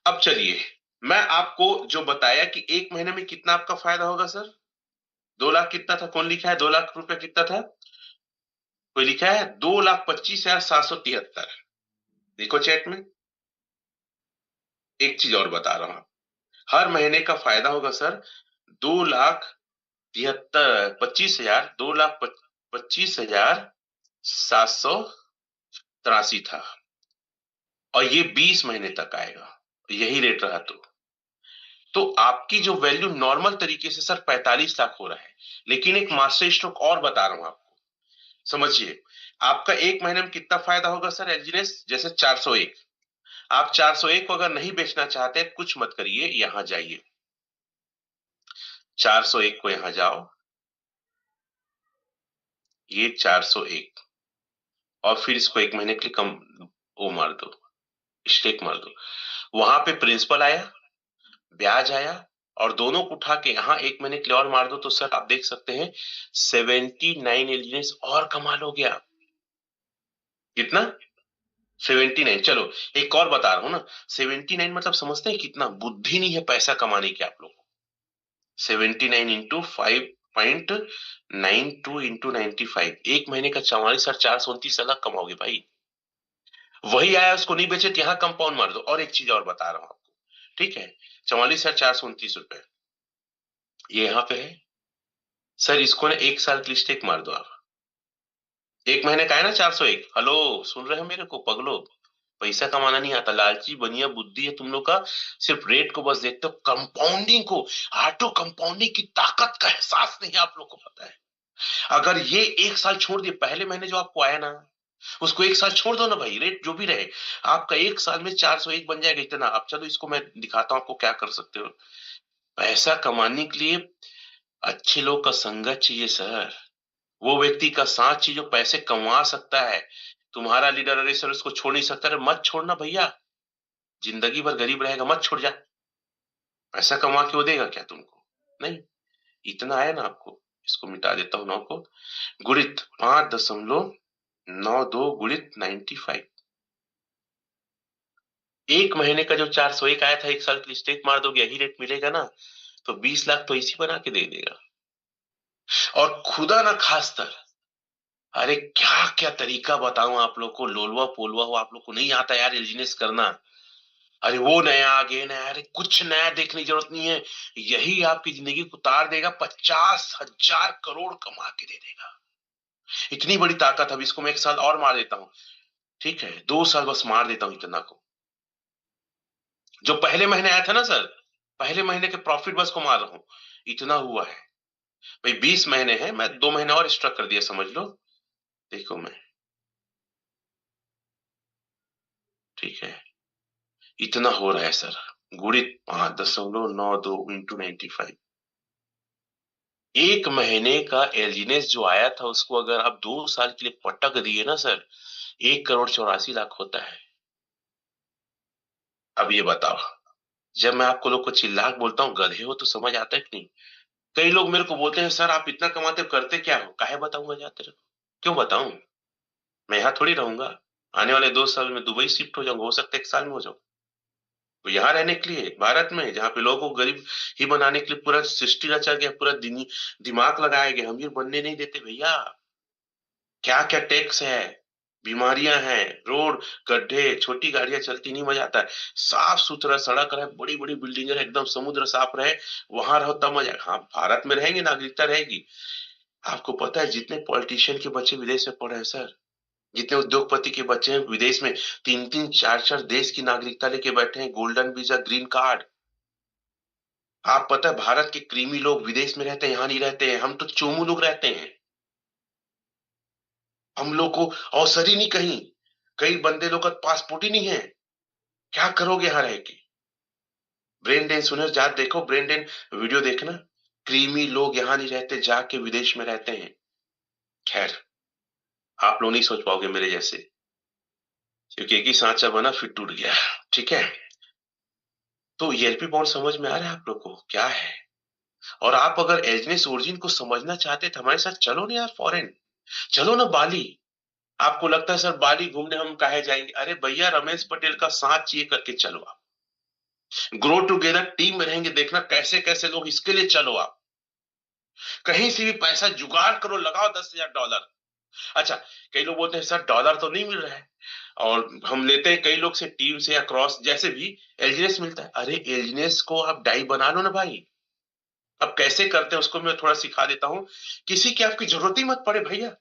अब चलिए, मैं आपको जो बताया कि एक महीने में कितना आपका फायदा होगा सर, 2 लाख कितना था, कौन लिखा है 2 लाख रुपया कितना था, कोई लिखा है 2,25,773। देखो चैट में। एक चीज और बता रहा हूं, हर महीने का फायदा होगा सर 2,73,25,000, 2,25,783 था, और ये 20 महीने तक आएगा, यही रेट रहा तो आपकी जो वैल्यू नॉर्मल तरीके से सर 45 लाख हो रहा है। लेकिन एक मास्टर स्ट्रोक और बता रहा हूं आपको, समझिए। आपका एक महीने में कितना फायदा होगा सर एलजीनेस, जैसे 401, आप 401 को अगर नहीं बेचना चाहते कुछ मत करिए, यहां जाइए, 401 को यहां जाओ, ये 401, और फिर इसको एक महीने के लिए कम वो मार दो, स्टेक मार दो। वहां पे प्रिंसिपल आया, ब्याज आया, और दोनों को उठा के यहाँ एक महीने के लिए और मार दो, तो सर आप देख सकते हैं 79 एलियंस और कमा लोगे आप। कितना, 79। चलो एक और बता रहा हूं ना, 79 मतलब समझते हैं कितना बुद्धि नहीं है पैसा कमाने की आप लोग। 79 इंटू 5.92 इंटू 95, एक महीने का 44,429 अलग कमाओगे भाई। वही आया उसको नहीं बेचे तो यहाँ कंपाउंड मार दो। और एक चीज और बता रहा हूं आपको, ठीक है, 44,429 रुपए ये यहाँ पे है सर, इसको ना एक साल की स्टेक मार दो आप। एक महीने का है ना 401। हेलो, सुन रहे हो मेरे को पगलो, पैसा कमाना नहीं आता, लालची बनिया बुद्धि है तुम लोग का, सिर्फ रेट को बस देखते हो, कंपाउंडिंग को, ऑटो कंपाउंडिंग की ताकत का एहसास नहीं आपलोग को पता है। अगर ये एक साल छोड़ दिए, पहले महीने जो आपको आया ना उसको एक साल छोड़ दो ना भाई, रेट जो भी रहे, आपका एक साल में 401 बन जाएगा इतना। अब चलो इसको मैं दिखाता हूं आपको क्या कर सकते हो। पैसा कमाने के लिए अच्छे लोग का संगत चाहिए सर, वो व्यक्ति का साथ चाहिए जो पैसे कमा सकता है। तुम्हारा लीडर अरे सर उसको छोड़ नहीं सकता, अरे मत छोड़ना भैया, जिंदगी भर गरीब रहेगा, मत छोड़ जा। पैसा कमा के वो देगा क्या तुमको, नहीं। इतना है ना आपको, इसको मिटा देता हूं 9 को, गुणित 5.92 गुणित 95, एक महीने का जो 401 आया था एक साल के लिए स्टेक मार दोगे, यही रेट मिलेगा ना, तो 20 लाख तो इसी बना के दे देगा। और खुदा ना खास्तर, अरे क्या क्या तरीका बताऊं आप लोग को, लोलवा पोलवा हो, आप लोग को नहीं आता यार बिजनेस करना। अरे वो नया आगे नया, अरे कुछ नया देखने की जरूरत नहीं है, यही आपकी जिंदगी को उतार देगा, 50,000 करोड़ कमा के दे देगा। इतनी बड़ी ताकत। अब इसको मैं एक साल और मार देता हूँ, ठीक है, 2 साल बस मार देता हूँ इतना को, जो पहले महीने आया था ना सर, पहले महीने के प्रॉफिट बस को मार रहा हूँ, इतना हुआ है भाई। 20 महीने हैं, मैं 2 महीने और एक्स्ट्रा कर दिया समझ लो, देखो मैं, ठीक है, इतना हो रहा है सर, गुणित 5.92 इंटू 95, एक महीने का एलजीनेस जो आया था उसको अगर आप 2 साल के लिए पटक दिए ना सर, 1,84,00,000 होता है। अब ये बताओ, जब मैं आपको लोग को चिल्ला के बोलता हूँ गधे हो, तो समझ आता है कि नहीं। कई लोग मेरे को बोलते हैं सर आप इतना कमाते हो करते क्या हो, काहे बताऊंगा जाते रहो, क्यों बताऊं, मैं यहाँ थोड़ी रहूंगा, आने वाले 2 साल में दुबई शिफ्ट हो जाऊंगा, हो सकता है 1 साल में हो जाऊं। तो यहाँ रहने के लिए भारत में, जहाँ पे लोगों को गरीब ही बनाने के लिए पूरा सृष्टि रचा गया, पूरा दिमाग लगाया गया, अमीर बनने नहीं देते भैया। क्या क्या टैक्स है, बीमारियां हैं, रोड गड्ढे, छोटी गाड़ियां चलती नहीं मजा आता है, साफ सुथरा सड़क रहे, बड़ी बड़ी बिल्डिंग रहे, एकदम समुद्र साफ रहे, वहां रहो तब मजा। हाँ भारत में रहेंगे, नागरिकता रहेगी। आपको पता है जितने पॉलिटिशियन के बच्चे विदेश में पढ़े हैं सर, जितने उद्योगपति के बच्चे हैं विदेश में, 3-3 4-4 देश की नागरिकता लेके बैठे हैं, गोल्डन वीजा, ग्रीन कार्ड। आप पता है भारत के क्रीमी लोग विदेश में रहते हैं, यहाँ नहीं रहते हैं, हम तो चोमू लोग रहते हैं, हम लोग को अवसर ही नहीं कहीं, कई बंदे लोग का पासपोर्ट ही नहीं है, क्या करोगे यहाँ रह के। ब्रेन डेन सुने जा, देखो ब्रेन डेन वीडियो देखना, क्रीमी लोग यहाँ नहीं रहते, जाके विदेश में रहते हैं। खैर, आप लोग नहीं सोच पाओगे मेरे जैसे, क्योंकि एक ही सांचा बना फिर टूट गया, ठीक है। तो ईएलपी बॉन्ड समझ में आ रहा है आप लोग को क्या है। और आप अगर एल्जीनेस ओरिजिन को समझना चाहते तो हमारे साथ चलो ना यार फॉरेन, चलो ना बाली। आपको लगता है सर बाली घूमने हम काहे जाएंगे? अरे भैया रमेश पटेल का साथ चाहिए करके चलो आप। ग्रो टुगेदर टीम में रहेंगे, देखना कैसे कैसे लोग, इसके लिए चलो आप। कहीं से भी पैसा जुगाड़ करो, लगाओ $10,000। अच्छा, कई लोग बोलते हैं सर डॉलर तो नहीं मिल रहा है, और हम लेते हैं कई लोग से टीम से या क्रॉस जैसे भी एलजीनेस मिलता है। अरे एलजीनेस को आप डाई बना लो ना भाई। अब कैसे करते हैं उसको मैं थोड़ा सिखा देता हूँ। किसी की आपकी जरूरत ही मत पड़े भैया।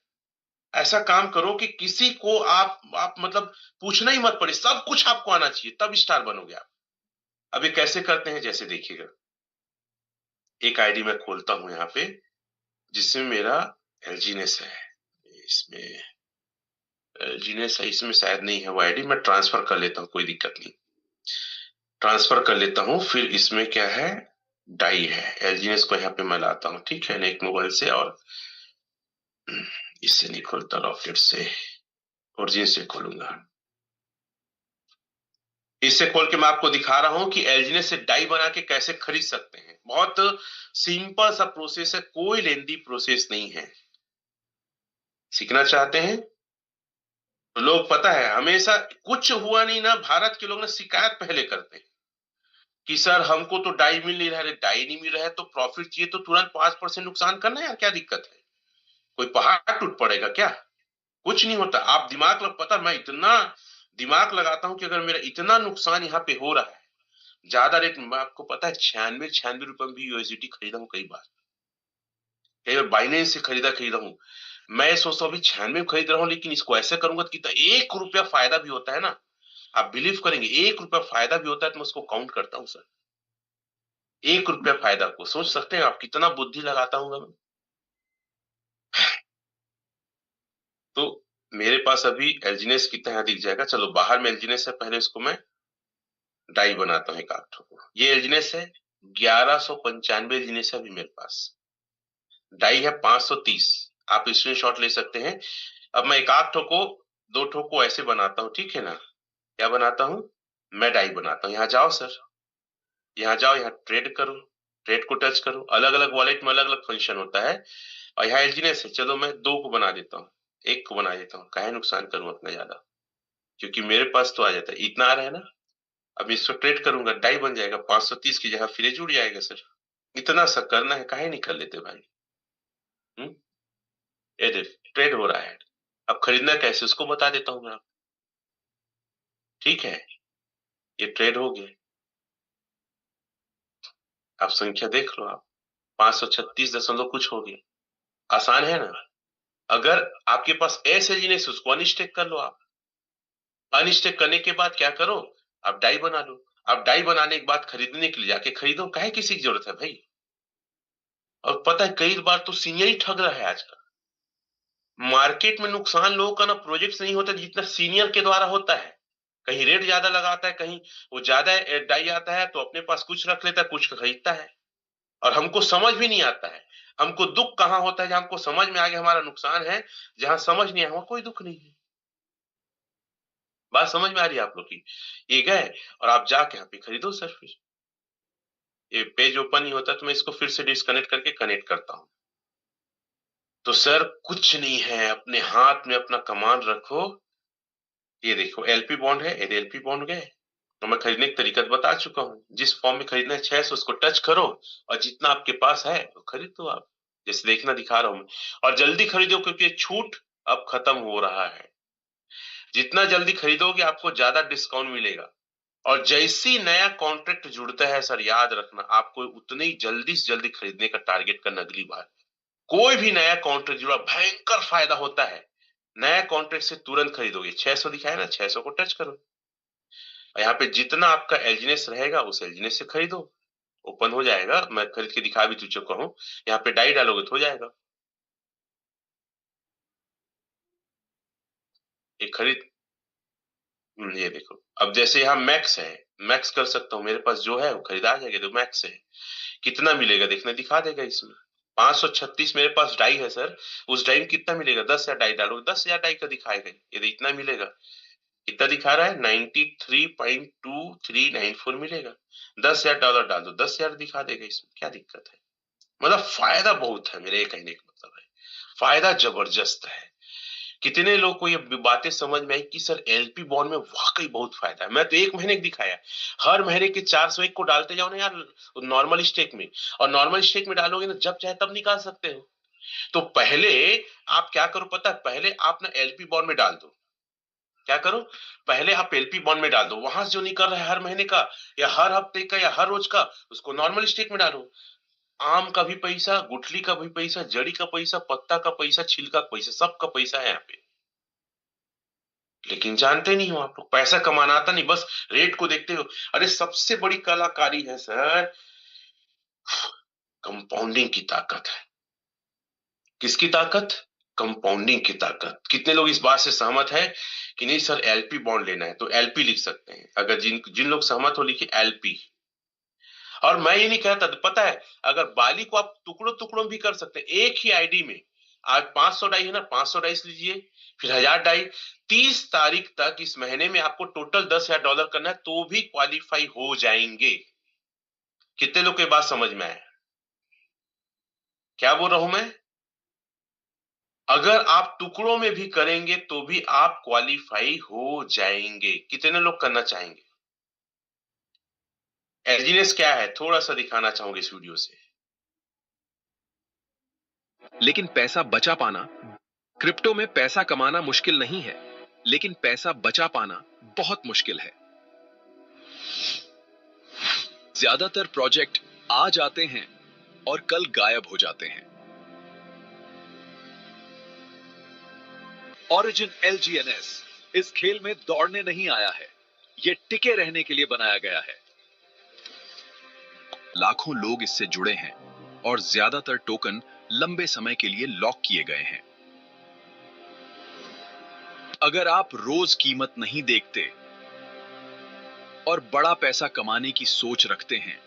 ऐसा काम करो कि किसी को आप मतलब पूछना ही मत पड़े, सब कुछ आपको आना चाहिए, तब स्टार बनोगे आप। अब ये कैसे करते हैं जैसे देखिएगा, एक आईडी मैं खोलता हूं यहाँ पे जिसमें मेरा एलजीनेस है। इसमें एलजीनेस है, इसमें शायद नहीं है वो आईडी, मैं ट्रांसफर कर लेता हूँ, कोई दिक्कत नहीं। ट्रांसफर कर लेता हूँ, फिर इसमें क्या है, डाई है। एलजीनेस को यहाँ पे मैं लाता हूँ, ठीक है ना, एक मोबाइल से, और इससे नहीं खोलता, रॉकेट से, ओरिजिन से खोलूंगा। इससे खोल के मैं आपको दिखा रहा हूं कि एलजीनेस से डाई बना के कैसे खरीद सकते हैं। बहुत सिंपल सा प्रोसेस है, कोई लेंदी प्रोसेस नहीं है। सीखना चाहते हैं तो लोग, पता है हमेशा कुछ हुआ नहीं ना, भारत के लोग ना शिकायत पहले करते हैं कि सर हमको तो डाई मिल नहीं रहा है। डाई नहीं मिल रहा है तो प्रॉफिट चाहिए तो तुरंत 5% नुकसान करना है यार, क्या दिक्कत है? कोई पहाड़ टूट पड़ेगा क्या? कुछ नहीं होता। आप दिमाग लग, पता मैं इतना दिमाग लगाता हूं कि अगर मेरा इतना नुकसान यहाँ पे हो रहा है, ज्यादा रेट में, आपको पता है 96 रुपए में भी यूएसडीटी खरीदा हूँ कई बार। कई बार बाइनेंस से खरीदा हूँ। मैं सोचता हूँ अभी 96 में खरीद रहा हूँ, लेकिन इसको ऐसे करूंगा तो कितना 1 रुपया फायदा भी होता है ना। आप बिलीव करेंगे 1 रुपया फायदा भी होता है तो मैं उसको काउंट करता हूँ सर। 1 रुपया फायदा को सोच सकते हैं आप कितना बुद्धि लगाता हूँ मैं। तो मेरे पास अभी एलजीनेस कितना है दिख जाएगा। चलो बाहर में एलजीनेस है, पहले इसको मैं डाई बनाता हूँ एक आठ ठो को। ये एलजीनेस है, 1195 एलजीनेस है अभी मेरे पास। डाई है 530। आप स्क्रीनशॉट ले सकते हैं। अब मैं एक आध ठो को, दो ठो को ऐसे बनाता हूँ, ठीक है ना। क्या बनाता हूँ, मैं डाई बनाता हूँ। यहाँ जाओ सर, यहाँ जाओ, यहाँ ट्रेड करो, ट्रेड को टच करो। अलग अलग वॉलेट में अलग अलग फंक्शन होता है। और यहाँ एलजीनेस है, चलो मैं दो को बना देता हूँ, एक को बना देता हूँ, काहे नुकसान करूं अपना ज्यादा, क्योंकि मेरे पास तो आ जाता है, इतना आ रहा है ना। अब इसको ट्रेड करूंगा, डाई बन जाएगा 530 की जगह, फिर जुड़ जाएगा सर। इतना सा करना है, काहे नहीं कर लेते भाई। हम्म, ये देख ट्रेड हो रहा है। अब खरीदना कैसे उसको बता देता हूँ मैं आपको, ठीक है। ये ट्रेड हो गया, आप संख्या देख लो आप, 536 दशमलव कुछ हो गया। आसान है ना। अगर आपके पास ऐसे जीने से उसको अनस्टेक कर लो आप। अनस्टेक करने के बाद क्या करो, आप डाई बना लो। आप डाई बनाने के बाद खरीदने के लिए जाके खरीदो, काहे किसी की जरूरत है भाई। और पता है कई बार तो सीनियर ही ठग रहा है आजकल। मार्केट में नुकसान लोगों का ना प्रोजेक्ट से नहीं होता जितना सीनियर के द्वारा होता है। कहीं रेट ज्यादा लगाता है, कहीं वो ज्यादा डाई आता है तो अपने पास कुछ रख लेता है, कुछ खरीदता है। और हमको समझ भी नहीं आता है। हमको दुख कहाँ होता है, जहां हमको समझ में आ गया हमारा नुकसान है। जहां समझ नहीं आया वहां कोई दुख नहीं है। बात समझ में आ रही है आप लोग की। ये गए और आप जाके यहाँ पे खरीदो सर। फिर ये पेज ओपन नहीं होता तो मैं इसको फिर से डिस्कनेक्ट करके कनेक्ट करता हूँ। तो सर कुछ नहीं है, अपने हाथ में अपना कमांड रखो। ये देखो एलपी बॉन्ड है, ये एलपी बॉन्ड गए। तो मैं खरीदने की तरीका तो बता चुका हूँ, जिस फॉर्म में खरीदना है 600 उसको टच करो, और जितना आपके पास है वो खरीद दो आप। जैसे देखना दिखा रहा हूँ मैं। और जल्दी खरीदो क्योंकि छूट अब खत्म हो रहा है। जितना जल्दी खरीदोगे आपको ज्यादा डिस्काउंट मिलेगा। और जैसी नया कॉन्ट्रैक्ट जुड़ता है सर, याद रखना आपको उतनी जल्दी से जल्दी खरीदने का टारगेट करना अगली बार। कोई भी नया कॉन्ट्रैक्ट जुड़ा भयंकर फायदा होता है। नया कॉन्ट्रैक्ट से तुरंत खरीदोगे, 600 दिखाया ना, 600 को टच करो। और यहाँ पे जितना आपका एलजीनेस रहेगा उस एलजीनेस से खरीदो। ओपन हो जाएगा, मैं खरीद के दिखा भी तो चुका हूँ। यहाँ पे डाई डालोगे तो हो जाएगा। ये खरीद, ये देखो। अब जैसे यहाँ मैक्स है, मैक्स कर सकता हूँ, मेरे पास जो है वो खरीदा जाएगा, तो मैक्स है। कितना मिलेगा देखना दिखा देगा इसमें। 536 मेरे पास डाई है सर। उस डाई में कितना मिलेगा, 10,000 डाई डालोगे 10,000 डाई का दिखाएगा, ये इतना मिलेगा। कितना दिखा रहा है, 93.2394 मिलेगा। $10,000 डाल दो, 10,000 दिखा देगा इसमें, क्या दिक्कत है। मतलब फायदा बहुत है, मेरे कहने का मतलब है फायदा जबरदस्त है। कितने लोग को ये बातें समझ में आई कि सर एलपी बॉन्ड में वाकई बहुत फायदा है। मैं तो 1 महीने का दिखाया, हर महीने के 401 को डालते जाओ ना यार नॉर्मल स्टेक में, और नॉर्मल स्टेक में डालोगे ना जब चाहे तब निकाल सकते हो। तो पहले आप क्या करो पता है, पहले आप ना एलपी बॉन्ड में डाल दो। क्या करो, पहले आप एलपी बॉन्ड में डाल दो, वहां से जो निकल रहा है हर महीने का या हर हफ्ते का या हर रोज का, उसको नॉर्मल स्टेक में डालो। आम का भी पैसा, गुठली का भी पैसा, जड़ी का पैसा, पत्ता का पैसा, छिलका का पैसा, सबका पैसा है यहाँ पे। लेकिन जानते नहीं हो आप लोग, पैसा कमाना आता नहीं, बस रेट को देखते हो। अरे सबसे बड़ी कलाकारी है सर कंपाउंडिंग की ताकत है। किसकी ताकत? कंपाउंडिंग की ताकत। कितने लोग इस बात से सहमत है कि नहीं सर एलपी बॉन्ड लेना है तो एलपी लिख सकते हैं? अगर जिन जिन लोग सहमत हो लिखिए एलपी। और मैं ये नहीं कहता, पता है अगर बाली को आप टुकड़ों टुकड़ों भी कर सकते हैं एक ही आईडी में। आज 500 डाई है ना, 500 डाइस लीजिए, फिर 1000 डाई। 30 तारीख तक इस महीने में आपको टोटल $10,000 करना है तो भी क्वालिफाई हो जाएंगे। कितने लोग के बात समझ में आए? क्या बोल रहा हूं मैं? अगर आप टुकड़ों में भी करेंगे तो भी आप क्वालिफाई हो जाएंगे। कितने लोग करना चाहेंगे? एलजीनेस क्या है थोड़ा सा दिखाना चाहूंगा इस वीडियो से। लेकिन पैसा बचा पाना, क्रिप्टो में पैसा कमाना मुश्किल नहीं है, लेकिन पैसा बचा पाना बहुत मुश्किल है। ज्यादातर प्रोजेक्ट आ जाते हैं और कल गायब हो जाते हैं। ओरिजिन एलजीएनएस इस खेल में दौड़ने नहीं आया है, यह टिके रहने के लिए बनाया गया है। लाखों लोग इससे जुड़े हैं और ज्यादातर टोकन लंबे समय के लिए लॉक किए गए हैं। अगर आप रोज कीमत नहीं देखते और बड़ा पैसा कमाने की सोच रखते हैं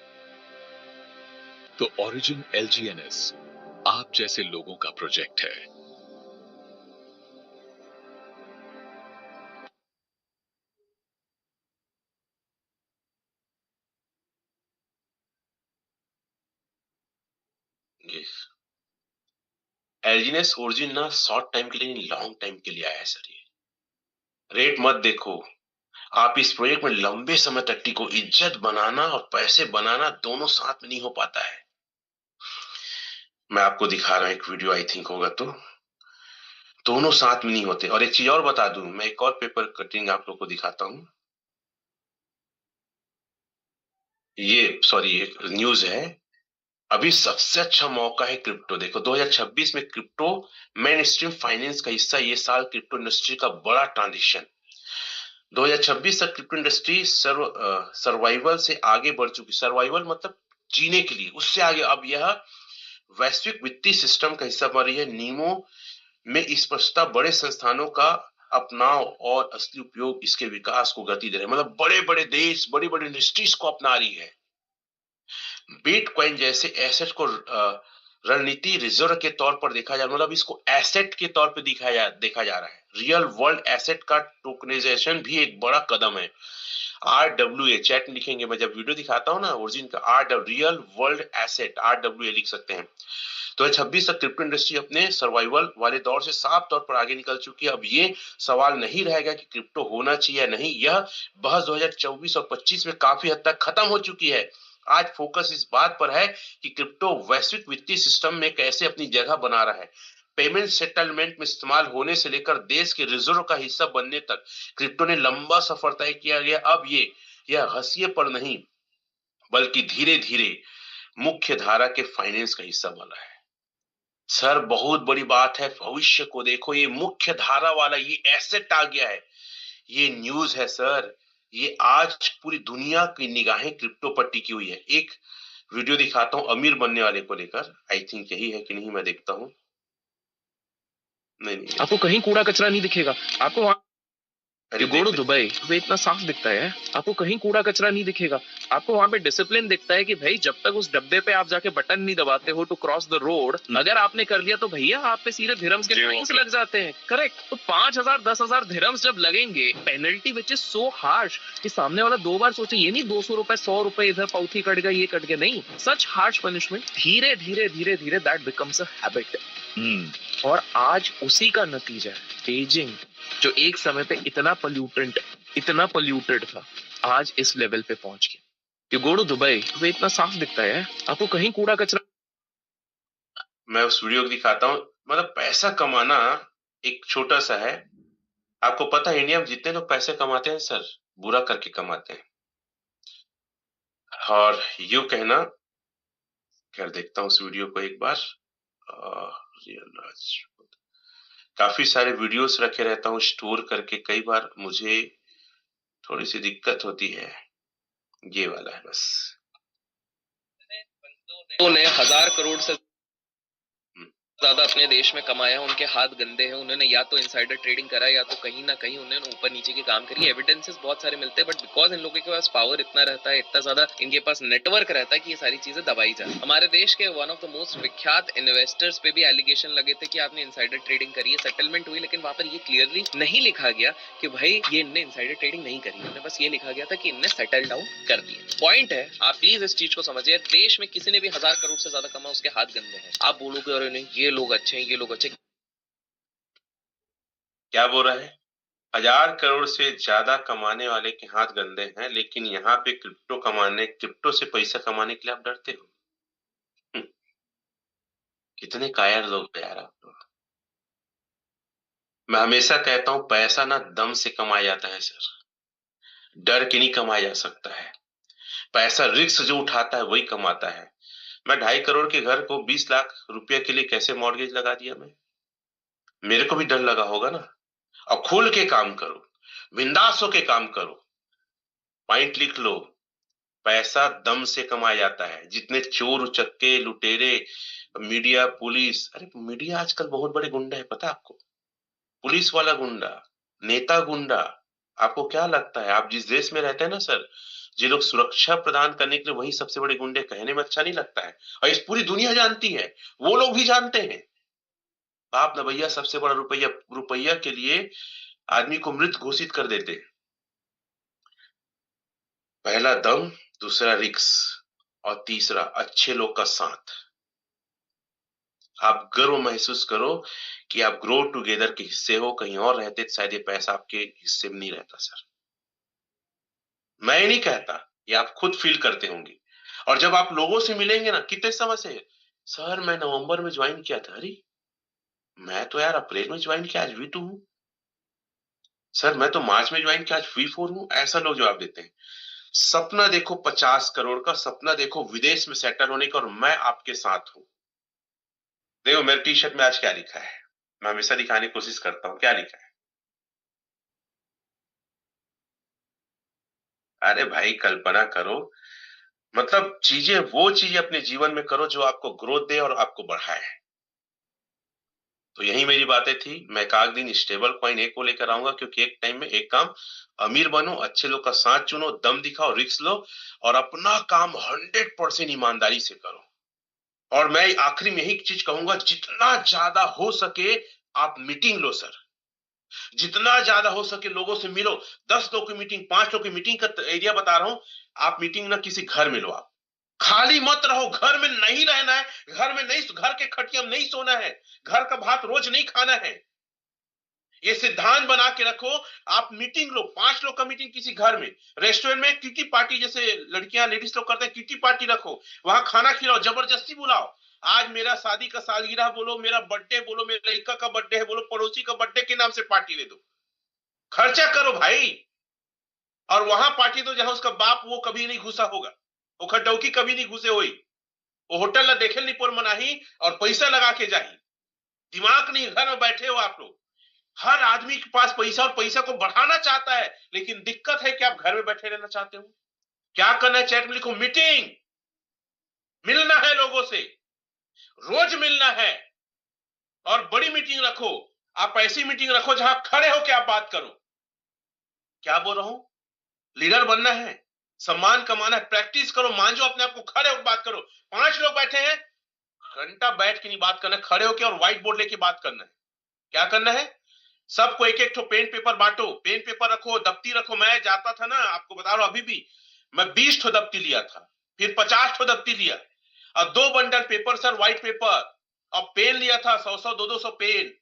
तो ओरिजिन एलजीएनएस आप जैसे लोगों का प्रोजेक्ट है। एलजीनेस ओरिजिन ना शॉर्ट टाइम के लिए नहीं लॉन्ग टाइम के लिए आया है सर। ये रेट मत देखो, आप इस प्रोजेक्ट में लंबे समय तक टिको। इज्जत बनाना और पैसे बनाना दोनों साथ में नहीं हो पाता है। मैं आपको दिखा रहा हूं एक वीडियो, आई थिंक होगा तो दोनों साथ में नहीं होते। और एक चीज और बता दूं, मैं एक और पेपर कटिंग आप लोग को दिखाता हूं। ये सॉरी एक न्यूज है, अभी सबसे अच्छा मौका है क्रिप्टो देखो। 2026 में क्रिप्टो मेन स्ट्रीम फाइनेंस का हिस्सा। ये साल क्रिप्टो इंडस्ट्री का बड़ा ट्रांजिशन। 2026 तक क्रिप्टो इंडस्ट्री सर्वाइवल से आगे बढ़ चुकी। सर्वाइवल मतलब जीने के लिए, उससे आगे अब यह वैश्विक वित्तीय सिस्टम का हिस्सा बन रही है। नीमो में स्पष्टता बड़े संस्थानों का अपनाव और असली उपयोग इसके विकास को गति दे रहे हैं। मतलब बड़े बड़े देश, बड़ी बड़ी इंडस्ट्रीज को अपना रही है। बिटकॉइन जैसे एसेट को रणनीति रिजर्व के तौर पर देखा जा, मतलब इसको एसेट के तौर पर देखा जा रहा है। रियल वर्ल्ड एसेट का टोकनाइजेशन भी एक बड़ा कदम है। RWA चैट में लिखेंगे, मैं जब वीडियो दिखाता हूं ना ओरिजिन का, रियल वर्ल्ड एसेट RWA लिख सकते हैं। तो 26 तक क्रिप्टो इंडस्ट्री अपने सर्वाइवल वाले दौर से साफ तौर पर आगे निकल चुकी है। अब ये सवाल नहीं रहेगा कि क्रिप्टो होना चाहिए या नहीं, यह बहस 2024 और 25 में काफी हद तक खत्म हो चुकी है। आज फोकस इस बात पर है कि क्रिप्टो वैश्विक वित्तीय सिस्टम में कैसे अपनी जगह बना रहा है। पेमेंट सेटलमेंट में इस्तेमाल होने से लेकर देश के रिजर्व का हिस्सा बनने तक क्रिप्टो ने लंबा सफर तय किया गया। अब यह हंसिए पर नहीं बल्कि धीरे धीरे मुख्य धारा के फाइनेंस का हिस्सा बना है। सर बहुत बड़ी बात है, भविष्य को देखो, ये मुख्य धारा वाला ये एसेट आ गया है। ये न्यूज है सर, ये आज पूरी दुनिया की निगाहें क्रिप्टो पर टिकी हुई है। एक वीडियो दिखाता हूं अमीर बनने वाले को लेकर, आई थिंक यही है कि नहीं, मैं देखता हूं। नहीं, आपको कहीं कूड़ा कचरा नहीं दिखेगा, आपको अरे You go देख to ले। दुबई, दुबई इतना साफ दिखता है, आपको कहीं कूड़ा कचरा नहीं दिखेगा। आपको वहां पे डिसिप्लिन दिखता है कि भाई जब तक उस डब्बे पे आप जाके बटन नहीं दबाते हो टू क्रॉस द रोड, अगर आपने कर लिया तो भैया आप पे सीधे दिरहम्स के फाइन्स लग जाते हैं। करेक्ट। तो 5,000 10,000 दिरहम्स जब लगेंगे, penalty which is so harsh कि सामने वाला 2 बार सोचे, ये नहीं 200 रुपए 100 रुपए इधर पौथी कट गया ये कट गया, नहीं। सच हार्श पनिशमेंट, धीरे धीरे धीरे धीरे दैट बिकम्स अ हैबिट। और आज उसी का नतीजा है बीजिंग, जो एक समय पे इतना पोल्यूटेड था, आज इस लेवल पे पहुंच गया। You go to Dubai, Dubai इतना साफ दिखता है, आपको कहीं कूड़ा कचरा। मैं उस वीडियो को दिखाता हूँ। मतलब पैसा कमाना एक छोटा सा है। आपको पता है इंडिया में जितने लोग पैसे कमाते हैं सर, बुरा करके कमाते हैं। और यूं कहना, खैर देखता हूँ उस वीडियो को एक बार। रियल राज, काफी सारे वीडियोस रखे रहता हूँ स्टोर करके, कई बार मुझे थोड़ी सी दिक्कत होती है। ये वाला है बस। उन्होंने 1,000 करोड़ से हम्म, ज्यादा अपने देश में कमाया, उनके हाथ गंदे हैं, उन्होंने या तो इनसाइडर ट्रेडिंग करा या तो कहीं ना कहीं उन्होंने ऊपर नीचे के काम करिए। एविडेंसेस बहुत सारे मिलते हैं, बट बिकॉज इन लोगों के पास पावर इतना रहता है, इतना ज्यादा इनके पास नेटवर्क रहता है कि ये सारी चीजें दबाई जाए। हमारे देश के वन ऑफ द मोस्ट विख्यात इन्वेस्टर्स पे भी एलिगेशन लगे थे कि आपने इनसाइडर ट्रेडिंग करी है, सेटलमेंट हुई, लेकिन वहां पर ये क्लियरली नहीं लिखा गया कि भाई ये इनने इनसाइडर ट्रेडिंग नहीं करी, उन्हें बस ये लिखा गया था कि इनने सेटल डाउन कर दिया। पॉइंट है, आप प्लीज इस चीज को समझिए, देश में किसी ने भी 1,000 करोड़ से ज्यादा कमा, उसके हाथ गंदे हैं। आप बोलोगे अरे नहीं ये लोग अच्छे हैं, ये लोग अच्छे। क्या बोल रहा है? 1,000 करोड़ से ज्यादा कमाने वाले के हाथ गंदे हैं, लेकिन यहाँ पे क्रिप्टो से पैसा कमाने के लिए आप डरते हो। कितने कायर लोग हैं यार आप लोग। मैं हमेशा कहता हूँ पैसा ना दम से कमाया जाता है सर, डर के नहीं कमाया जा सकता है। पैसा रिस्क जो उठाता है वही कमाता है। मैं 2.5 करोड़ के घर को 20 लाख रुपए के लिए कैसे मॉर्गेज लगा दिया मैं? मेरे को भी डर लगा होगा ना। अब खुल के काम करो, बिंदास होके काम करो। पॉइंट लिख लो, पैसा दम से कमाया जाता है। जितने चोर उचक्के लुटेरे, मीडिया पुलिस, अरे मीडिया आजकल बहुत बड़े गुंडे हैं पता है आपको। पुलिस वाला गुंडा, नेता गुंडा। आपको क्या लगता है, आप जिस देश में रहते हैं ना सर, जो लोग सुरक्षा प्रदान करने के लिए वही सबसे बड़े गुंडे, कहने में अच्छा नहीं लगता है और इस पूरी दुनिया जानती है, वो लोग भी जानते हैं। बाप न भैया सबसे बड़ा रुपया, रुपया के लिए आदमी को मृत घोषित कर देते हैं। पहला दम, दूसरा रिक्स और तीसरा अच्छे लोग का साथ। आप गर्व महसूस करो कि आप ग्रो टुगेदर के हिस्से हो। कहीं और रहते तो शायद ये पैसा आपके हिस्से में नहीं रहता सर। मैं नहीं कहता, ये आप खुद फील करते होंगे। और जब आप लोगों से मिलेंगे ना, कितने समय से, सर मैं नवंबर में ज्वाइन किया था, अरे मैं तो यार अप्रैल में ज्वाइन किया, आज V2 हूँ। सर मैं तो मार्च में ज्वाइन किया, आज V4 हूँ। ऐसा लोग जवाब देते हैं। सपना देखो 50 करोड़ का, सपना देखो विदेश में सेटल होने का, और मैं आपके साथ हूँ। देखो मेरे टी शर्ट में आज क्या लिखा है, मैं हमेशा दिखाने की कोशिश करता हूँ। क्या लिखा है? अरे भाई कल्पना करो, मतलब वो चीजें अपने जीवन में करो जो आपको ग्रोथ दे और आपको बढ़ाए। तो यही मेरी बातें थी। मैं एक आध दिन स्टेबल कॉइन एक को लेकर आऊंगा, क्योंकि एक टाइम में एक काम, अमीर बनो, अच्छे लोग का साथ चुनो, दम दिखाओ, रिस्क लो और अपना काम 100% ईमानदारी से करो। और मैं आखिरी में यही चीज कहूंगा, जितना ज्यादा हो सके आप मीटिंग लो सर। जितना ज्यादा हो सके लोगों से मिलो। 10 लोग की मीटिंग, 5 लोग की मीटिंग का एरिया बता रहा हूं। आप मीटिंग ना किसी घर में लो, आप खाली मत रहो। घर में नहीं रहना है, घर में नहीं, घर के खटिया में नहीं सोना है, घर का भात रोज नहीं खाना है। ये सिद्धांत बना के रखो। आप मीटिंग लो, 5 लोग का मीटिंग किसी घर में, रेस्टोरेंट में किटी पार्टी, जैसे लड़कियां लेडीज लोग करते हैं, किटी पार्टी रखो, वहां खाना खिलाओ, जबरदस्ती बुलाओ। आज मेरा शादी का सालगिरह बोलो, मेरा बर्थडे बोलो, मेरे लड़का का बर्थडे है बोलो, पड़ोसी का बर्थडे के नाम से पार्टी दे दो, खर्चा करो भाई। और वहां पार्टी दो जहां उसका बाप वो कभी नहीं घुसा होगा, वो खड्डौकी कभी नहीं घुसे हुई, वो होटल ना देखे नहीं, पर मनाही और पैसा लगा के जाही। दिमाग नहीं, घर में बैठे हो आप लोग। हर आदमी के पास पैसा और पैसा को बढ़ाना चाहता है, लेकिन दिक्कत है कि आप घर में बैठे रहना चाहते हो। क्या करना है? चैट में लिखो मीटिंग। मिलना है लोगों से, रोज मिलना है। और बड़ी मीटिंग रखो। आप ऐसी मीटिंग रखो जहां खड़े होकर आप बात करो। क्या बोल रहा हूं? लीडर बनना है, सम्मान कमाना है, प्रैक्टिस करो, मान जाओ अपने आप को, खड़े होकर बात करो। 5 लोग बैठे हैं, घंटा बैठ के नहीं बात करना है, खड़े होकर और व्हाइट बोर्ड लेके बात करना है। क्या करना है? सबको एक एक ठो पेन पेपर बांटो, पेन पेपर रखो, दफ्ती रखो। मैं जाता था ना, आपको बता रहा हूं, अभी भी मैं 20 ठो दफ्ती लिया था, फिर 50 ठो दफ्ती लिया, और 2 bundle paper sir, white paper, और पेन लिया था 100-100 200 पेन।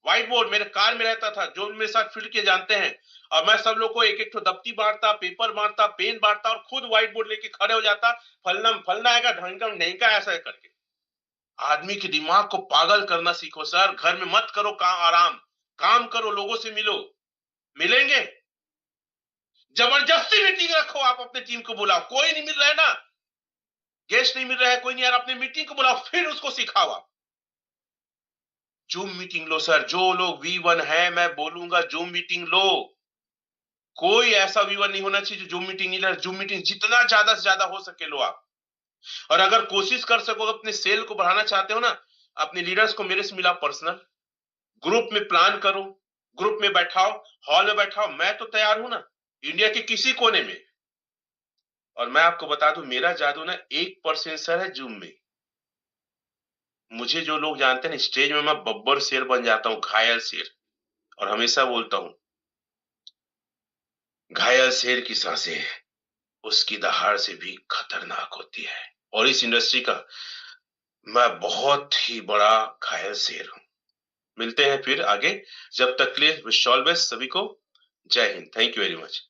व्हाइट बोर्ड मेरे कार में रहता था, जो मेरे साथ फील्ड के जानते हैं। और मैं सब लोग को एक एक ठो दफ्ती बांटता, पेपर बांटता, पेन बांटता, और खुद व्हाइट बोर्ड लेके खड़े हो जाता, फलना फलना आएगा, ढंगम नहीं का, ऐसा करके। आदमी के दिमाग को पागल करना सीखो सर। घर में मत करो काम, आराम काम करो, लोगों से मिलो। मिलेंगे, जबरदस्ती मीटिंग रखो, आप अपने टीम को बुलाओ। कोई नहीं मिल रहा है ना, गेस्ट नहीं मिल रहा है, कोई नहीं यार, अपने मीटिंग को बुलाओ, फिर उसको सिखाओ आप। जूम मीटिंग लो सर, जो लोग V1 है, मैं बोलूंगा जूम मीटिंग लो। कोई ऐसा V1 नहीं होना चाहिए जो जूम मीटिंग नहीं ले। जूम मीटिंग जितना ज्यादा से ज्यादा हो सके लो आप। और अगर कोशिश कर सको, अपने सेल को बढ़ाना चाहते हो ना, अपने लीडर्स को मेरे से मिला पर्सनल, ग्रुप में प्लान करो, ग्रुप में बैठाओ, हॉल में बैठाओ। मैं तो तैयार हूं ना, इंडिया के किसी कोने में। और मैं आपको बता दूं, मेरा जादू ना 1% सर है जूम में। मुझे जो लोग जानते हैं ना, स्टेज में मैं बब्बर शेर बन जाता हूं, घायल शेर। और हमेशा बोलता हूं, घायल शेर की सांसें उसकी दहाड़ से भी खतरनाक होती है। और इस इंडस्ट्री का मैं बहुत ही बड़ा घायल शेर हूं। मिलते हैं फिर आगे, जब तक के लिए विश ऑल बेस्ट सभी को। जय Hind, thank you very much.